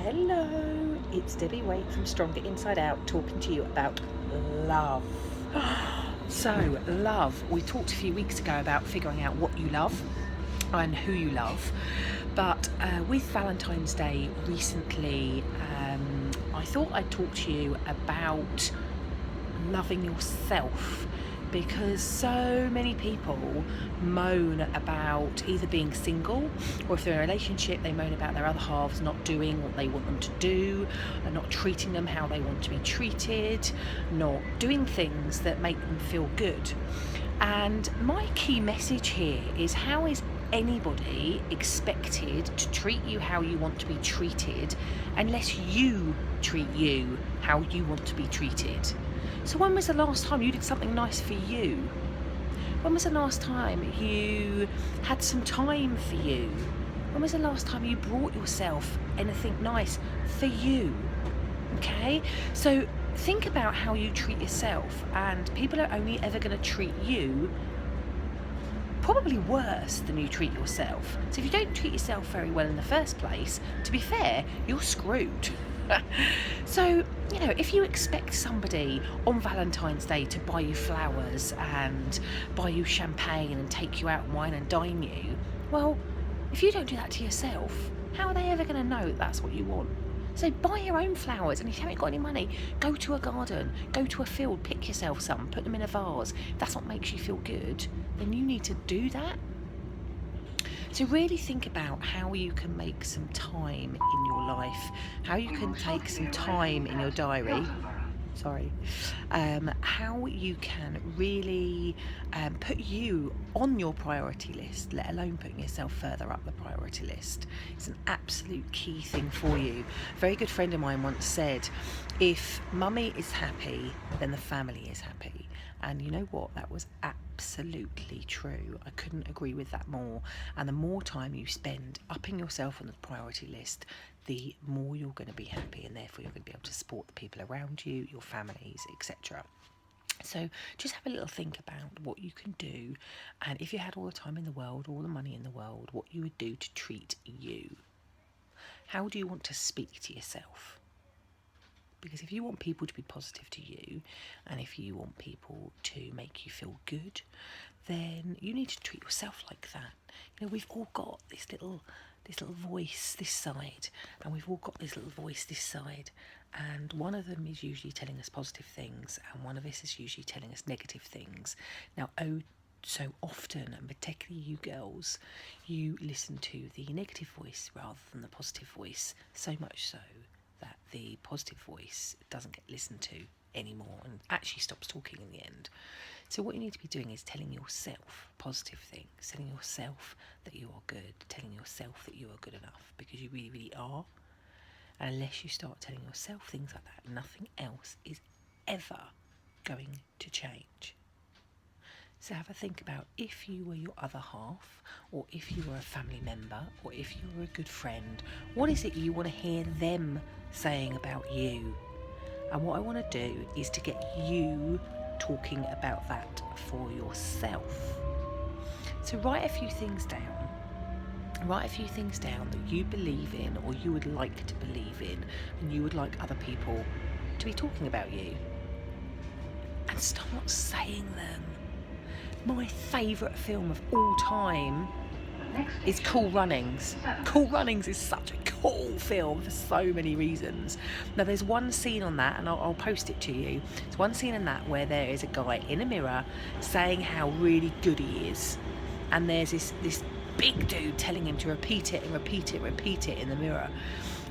Hello, it's Debbie Waite from Stronger Inside Out talking to you about love. So, love. We talked a few weeks ago about figuring out what you love and who you love, but with Valentine's Day recently, I thought I'd talk to you about loving yourself, because so many people moan about either being single, or if they're in a relationship they moan about their other halves not doing what they want them to do, and not treating them how they want to be treated, not doing things that make them feel good. And my key message here is, how is anybody expected to treat you how you want to be treated unless you treat you how you want to be treated? So when was the last time you did something nice for you? When was the last time you had some time for you? When was the last time you brought yourself anything nice for you? Okay, so think about how you treat yourself, and people are only ever going to treat you probably worse than you treat yourself. So if you don't treat yourself very well in the first place, to be fair, you're screwed. So, if you expect somebody on Valentine's Day to buy you flowers and buy you champagne and take you out and wine and dine you, well, if you don't do that to yourself, how are they ever going to know that that's what you want? So buy your own flowers, and if you haven't got any money, go to a garden, go to a field, pick yourself some, put them in a vase. If that's what makes you feel good, then you need to do that. So really think about how you can make some time in your life, how you can take some time in your diary, how you can really put you on your priority list, let alone putting yourself further up the priority list. It's an absolute key thing for you. A very good friend of mine once said, if mummy is happy, then the family is happy. And you know what? That was absolutely true. I couldn't agree with that more. And the more time you spend upping yourself on the priority list, the more you're going to be happy, and therefore you're going to be able to support the people around you, your families, etc. So just have a little think about what you can do, and if you had all the time in the world, all the money in the world, what you would do to treat you. How do you want to speak to yourself? Because if you want people to be positive to you, and if you want people to make you feel good, then you need to treat yourself like that. We've all got this little voice this side, and we've all got this little voice this side, and one of them is usually telling us positive things, and one of us is usually telling us negative things. Now, so often, and particularly you girls, you listen to the negative voice rather than the positive voice, so much so that the positive voice doesn't get listened to anymore and actually stops talking in the end. So what you need to be doing is telling yourself positive things, telling yourself that you are good, telling yourself that you are good enough, because you really, really are. And unless you start telling yourself things like that, nothing else is ever going to change. So have a think about, if you were your other half, or if you were a family member, or if you were a good friend, what is it you want to hear them saying about you? And what I want to do is to get you talking about that for yourself. So write a few things down. Write a few things down that you believe in, or you would like to believe in, and you would like other people to be talking about you. And start saying them. My favourite film of all time is Cool Runnings. Cool Runnings is such a cool film for so many reasons. Now there's one scene on that, and I'll post it to you. There's one scene in that where there is a guy in a mirror saying how really good he is, and there's this big dude telling him to repeat it in the mirror.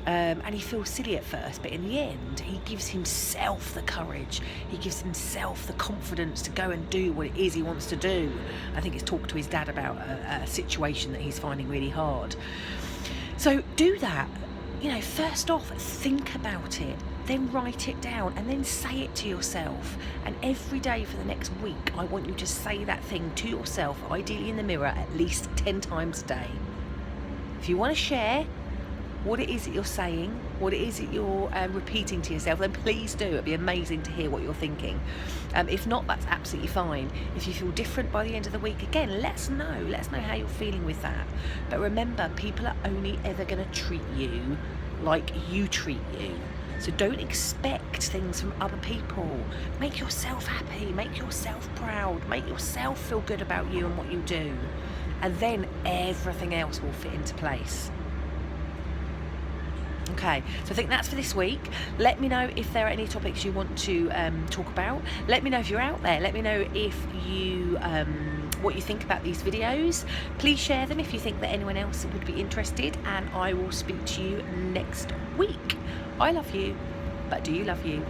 And he feels silly at first, but in the end he gives himself the courage, he gives himself the confidence to go and do what it is he wants to do. I think it's talk to his dad about a situation that he's finding really hard. So do that. First off, think about it, then write it down, and then say it to yourself. And every day for the next week, I want you to say that thing to yourself, ideally in the mirror, at least 10 times a day. If you want to share what it is that you're saying, what it is that you're repeating to yourself, then please do. It'd be amazing to hear what you're thinking. If not, that's absolutely fine. If you feel different by the end of the week, again, let us know how you're feeling with that. But remember, people are only ever going to treat you like you treat you. So don't expect things from other people. Make yourself happy, make yourself proud, make yourself feel good about you and what you do. And then everything else will fit into place. Okay, so I think that's for this week. Let me know if there are any topics you want to talk about. Let me know if you're out there. Let me know if you what you think about these videos. Please share them if you think that anyone else would be interested, and I will speak to you next week. I love you, but do you love you?